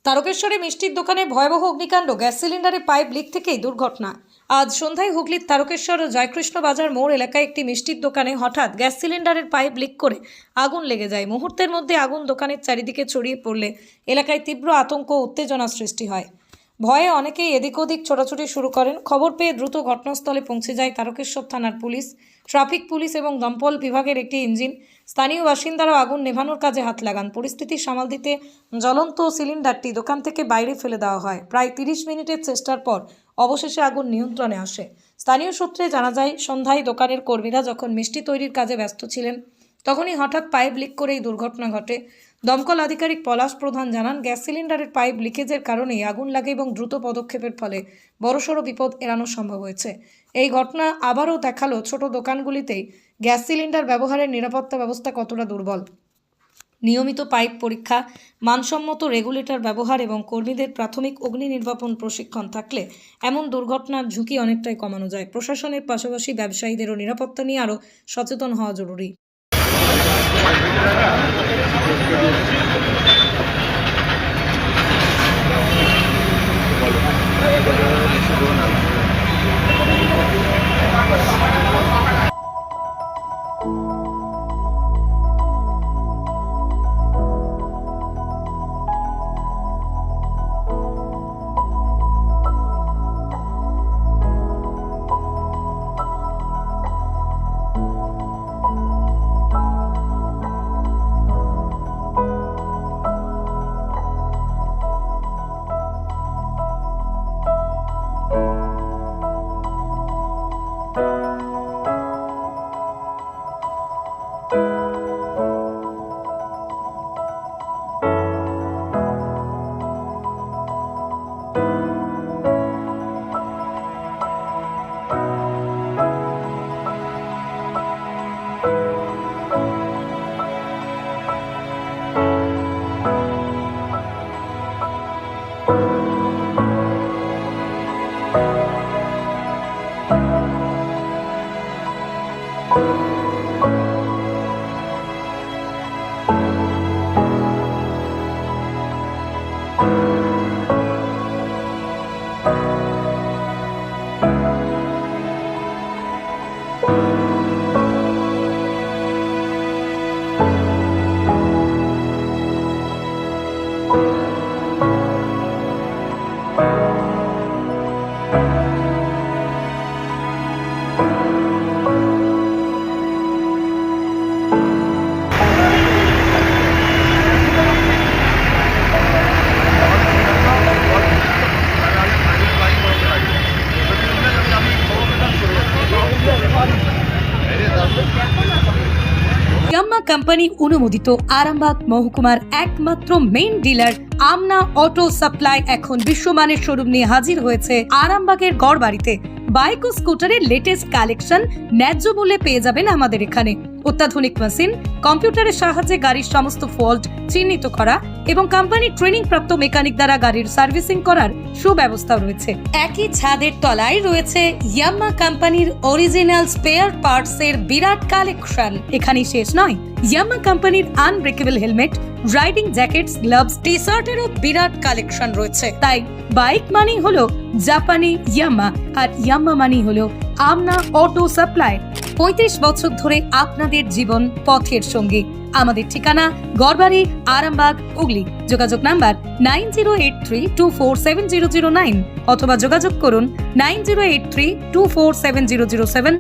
তারকেশ্বরে মিষ্টির দোকানে ভয়াবহ অগ্নিকাণ্ড, গ্যাস সিলিন্ডারে পাইপ লিক থেকেই দুর্ঘটনা। আজ সন্ধ্যায় হুগলির তারকেশ্বর জয়কৃষ্ণ বাজার মোড় এলাকায় একটি মিষ্টির দোকানে হঠাৎ গ্যাস সিলিন্ডারের পাইপ লিক করে আগুন লেগে যায়। মুহূর্তের মধ্যে আগুন দোকানের চারিদিকে ছড়িয়ে পড়লে এলাকায় তীব্র আতঙ্ক ও উত্তেজনা সৃষ্টি হয়। ভয়ে অনেকেই এদিক ওদিক ছোটাছুটি শুরু করেন। খবর পেয়ে দ্রুত ঘটনাস্থলে পৌঁছে যায় তারকেশ্বর থানার পুলিশ, ট্রাফিক পুলিশ এবং দমকল বিভাগের একটি ইঞ্জিন। স্থানীয় বাসিন্দারাও আগুন নেভানোর কাজে হাত লাগান। পরিস্থিতি সামাল দিতে জ্বলন্ত সিলিন্ডারটি দোকান থেকে বাইরে ফেলে দেওয়া হয়। প্রায় 30 মিনিটের চেষ্টার পর অবশেষে আগুন নিয়ন্ত্রণে আসে। স্থানীয় সূত্রে জানা যায়, সন্ধ্যায় দোকানের কর্মীরা যখন মিষ্টি তৈরির কাজে ব্যস্ত ছিলেন, তখনই হঠাৎ পাইপ লিক করে এই দুর্ঘটনা ঘটে। দমকল আধিকারিক পলাশ প্রধান জানান, গ্যাস সিলিন্ডারের পাইপ লিকেজের কারণেই আগুন লাগে এবং দ্রুত পদক্ষেপের ফলে বড়সড় বিপদ এড়ানো সম্ভব হয়েছে। এই ঘটনা আবারও দেখালো ছোট দোকানগুলিতেই গ্যাস সিলিন্ডার ব্যবহারের নিরাপত্তা ব্যবস্থা কতটা দুর্বল। নিয়মিত পাইপ পরীক্ষা, মানসম্মত রেগুলেটর ব্যবহার এবং কর্মীদের প্রাথমিক অগ্নি নির্বাপন প্রশিক্ষণ থাকলে এমন দুর্ঘটনার ঝুঁকি অনেকটাই কমানো যায়। প্রশাসনের পাশাপাশি ব্যবসায়ীদেরও নিরাপত্তা নিয়ে আরও সচেতন হওয়া জরুরি। ইয়াম্মা কোম্পানি অনুমোদিত আরামবাগ মহকুমার একমাত্র মেইন ডিলার আমনা অটো সাপ্লাই এখন বিশ্বমানের শোরুম নিয়ে হাজির হয়েছে আরামবাগের গড়বাড়িতে। বাইক ও স্কুটারের লেটেস্ট কালেকশন ন্যায্য মূল্যে পেয়ে যাবেন আমাদের এখানে। অত্যাধুনিক মেশিন, কম্পিউটারের সাহায্যে গাড়ির সমস্ত ফল্ট চিহ্নিত করা এবং কোম্পানির ট্রেনিং প্রাপ্ত মেকানিক দ্বারা গাড়ির সার্ভিসিং করার সুব্যবস্থা রয়েছে। একই ছাদের তলায় রয়েছে ইয়াম্মা কোম্পানির অরিজিনাল স্পেয়ার পার্টস এর বিরাট কালেকশন। এখানেই শেষ নয়, ইয়াম্মা কোম্পানির unbreakable helmet, riding jackets, gloves, T শার্টেরও বিরাট কালেকশন রয়েছে। তাই বাইক মানি হলো জাপানি ইয়াম্মা, আর ইয়াম্মা মানি হলো আমনা অটো সাপ্লাই। 35 বছর ধরে আপনাদের জীবন পথের সঙ্গী। আমাদের ঠিকানা গড়বাড়ি, আরামবাগ, হুগলি। যোগাযোগ নাম্বার 9083247009 অথবা যোগাযোগ করুন 9083247007।